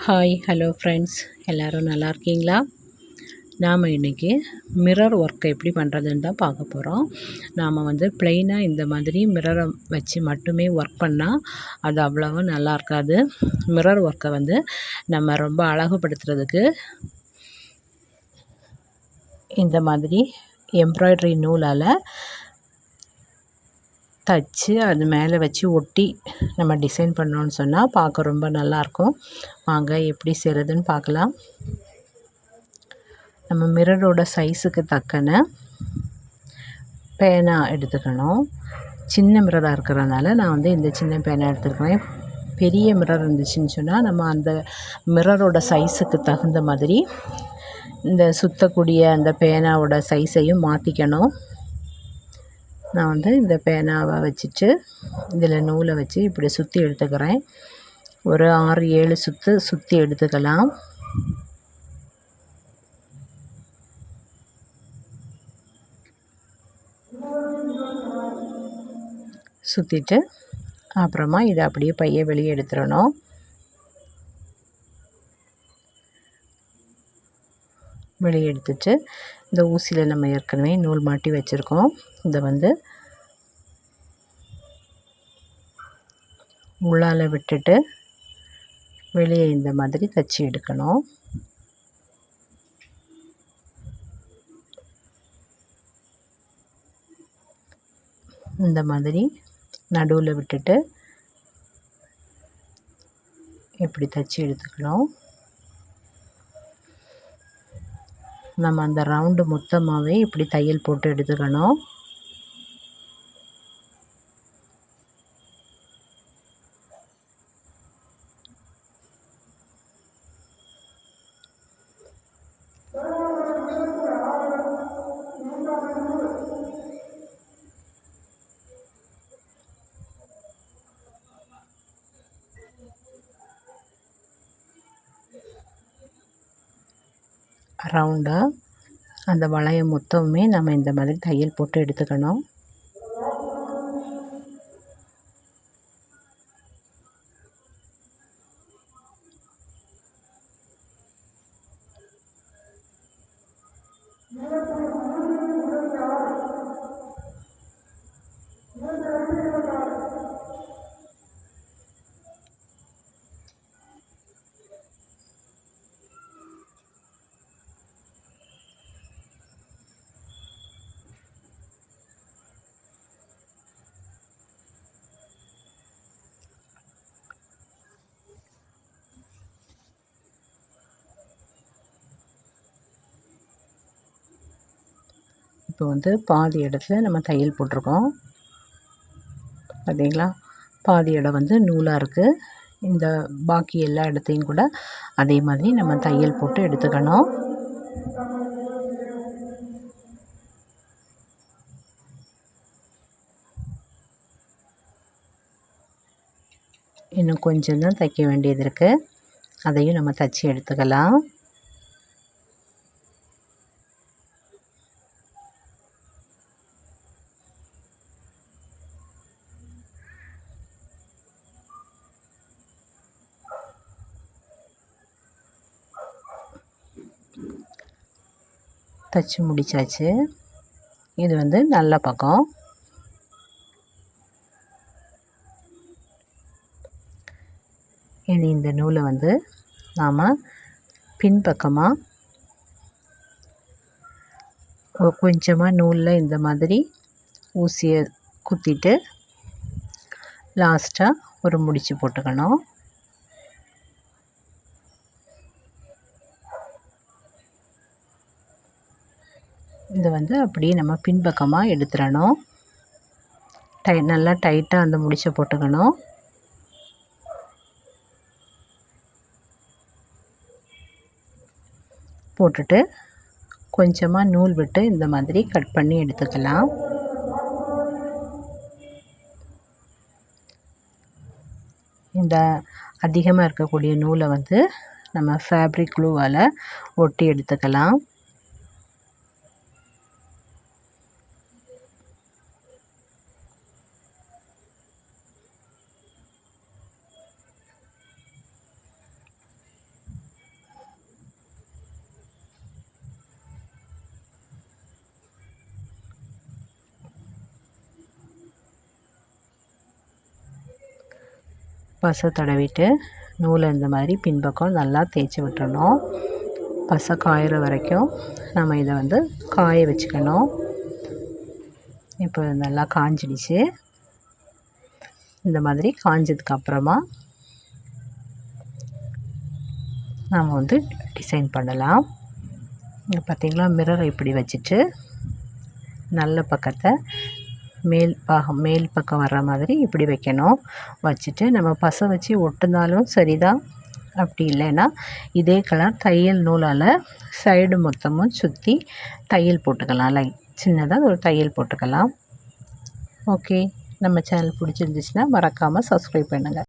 Hi hello friends, எல்லோரும் நல்லா இருக்கீங்களா? நாம் இன்றைக்கி மிரர் ஒர்க்கை எப்படி பண்ணுறதுன்னு தான் பார்க்க போகிறோம். நாம் ப்ளெயினாக இந்த மாதிரி மிரரை வச்சு மட்டுமே ஒர்க் பண்ணால் அது அவ்வளோவா நல்லா இருக்காது. மிரர் ஒர்க்கை நம்ம ரொம்ப அழகுபடுத்துறதுக்கு இந்த மாதிரி எம்ப்ராய்டரி நூலால் தச்சு அது மேலே வச்சு ஒட்டி நம்ம டிசைன் பண்ணோன்னு சொன்னால் பார்க்க ரொம்ப நல்லாயிருக்கும். வாங்க எப்படி செய்கிறதுன்னு பார்க்கலாம். நம்ம மிரரோட சைஸுக்கு தக்கன பேனா எடுத்துக்கணும். சின்ன மிரராக இருக்கிறதுனால நான் இந்த சின்ன பேனா எடுத்துக்கிறேன். பெரிய மிரர் இருந்துச்சுன்னு சொன்னால் நம்ம அந்த மிரரோட சைஸுக்கு தகுந்த மாதிரி இந்த சுற்றக்கூடிய அந்த பேனாவோட சைஸையும் மாற்றிக்கணும். நான் இந்த பேனாவை வச்சுட்டு இதில் நூலை வச்சு இப்படி சுற்றி எடுத்துக்கிறேன். ஒரு 6-7 சுற்றி எடுத்துக்கலாம். சுற்றிட்டு அப்புறமா இதை அப்படியே பையை வெளியே எடுத்துடணும். வெளியே எடுத்துட்டு இந்த ஊசியில் நம்ம ஏற்கனவே நூல் மாட்டி வச்சுருக்கோம். இதை உள்ளால் விட்டுட்டு வெளியே இந்த மாதிரி தச்சு எடுக்கணும். இந்த மாதிரி நடுவில் விட்டுட்டு இப்படி தச்சு எடுத்துக்கணும். நம்ம அந்த ரவுண்டு மொத்தமாகவே இப்படி தையல் போட்டு எடுத்துக்கணும். ரவுண்டாக அந்த வளையம் மொத்தமுமே நம்ம இந்த மாதிரி தையல் போட்டு எடுத்துக்கணும். இப்போ பாதி இடத்துல நம்ம தையல் போட்டிருக்கோம். பார்த்தீங்களா? பாதி இடம் நூலாக இருக்குது. இந்த பாக்கி எல்லா இடத்தையும் கூட அதே மாதிரி நம்ம தையல் போட்டு எடுத்துக்கணும். இன்னும் கொஞ்சம் தான் தைக்க வேண்டியது இருக்குது. அதையும் நம்ம தைச்சி எடுத்துக்கலாம். தச்சு முடித்தாச்சு. இது நல்ல பக்கம். இனி இந்த நூலை நாம் பின்பக்கமாக கொஞ்சமாக நூலில் இந்த மாதிரி ஊசியை குத்திட்டு லாஸ்ட்டாக ஒரு முடிச்சு போட்டுக்கணும். இதை அப்படியே நம்ம பின்பக்கமாக எடுத்துடணும். நல்லா டைட்டாக அந்த முடிச்சை போட்டுக்கணும். போட்டுட்டு கொஞ்சமாக நூல் விட்டு இந்த மாதிரி கட் பண்ணி எடுத்துக்கலாம். இந்த அதிகமாக இருக்கக்கூடிய நூலை நம்ம ஃபேப்ரிக் க்ளூவால் ஒட்டி எடுத்துக்கலாம். பசை தடவிட்டு நூலை இந்த மாதிரி பின்பக்கம் நல்லா தேய்ச்சி விட்டுறணும். பசை காயிற வரைக்கும் நம்ம இதை வந்து காய வச்சுக்கணும். இப்போ நல்லா காஞ்சிடுச்சு. இந்த மாதிரி காஞ்சதுக்கப்புறமா நாம் வந்து டிசைன் பண்ணலாம். இங்கே பார்த்திங்களா, மிரரை இப்படி வச்சுட்டு நல்ல பக்கத்தை மேல் பக்கம் வர்ற மாதிரி இப்படி வைக்கணும். வச்சுட்டு நம்ம பசை வச்சு ஒட்டினாலும் சரிதான், அப்படி இல்லைன்னா இதே கலர் தையல் நூலால் சைடு மொத்தமும் சுற்றி தையல் போட்டுக்கலாம். சின்னதாக ஒரு தையல் போட்டுக்கலாம். ஓகே, நம்ம சேனல் பிடிச்சிருந்துச்சுன்னா மறக்காமல் சப்ஸ்கிரைப் பண்ணுங்கள்.